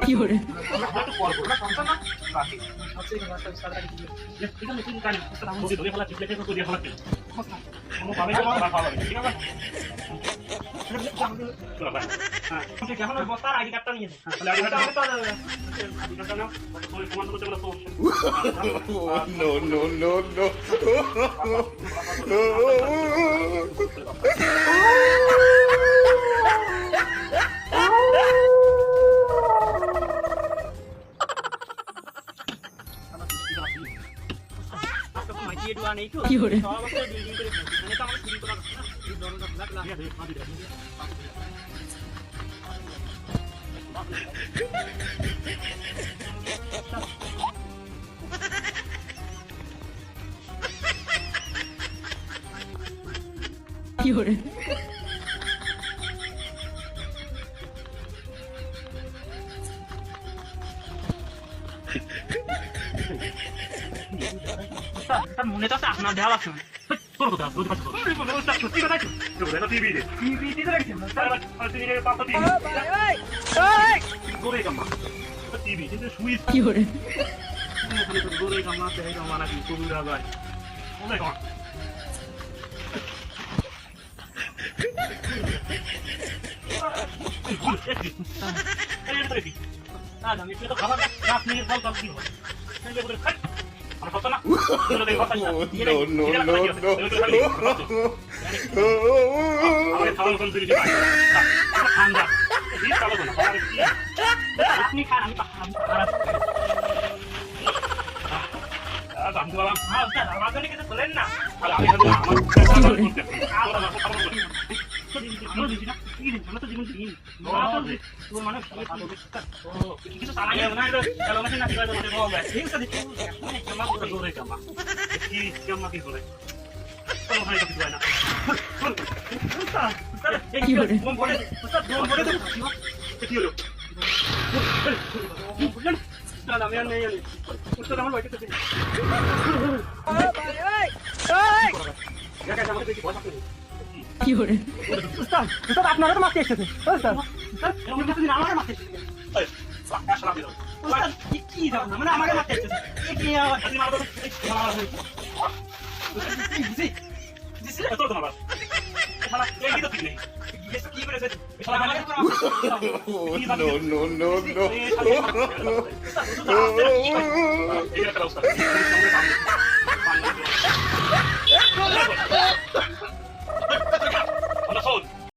কি করে No, no, no, no. কি করে কি করে মনে তো আপনার দেওয়া লাগছে তোর কথা সত্যি কথা কি করে আমি তো খাবার আপনি ফল ফল কি হয় No, no, no, no. আপনি খান আমি বলেন না আমি আর নেই আমার বাড়িতে কি করে আপনারা তো মারতে এসেছে আমাকে মারতে কি মানে আমাকে মারতে এসেছে No, no, no, no.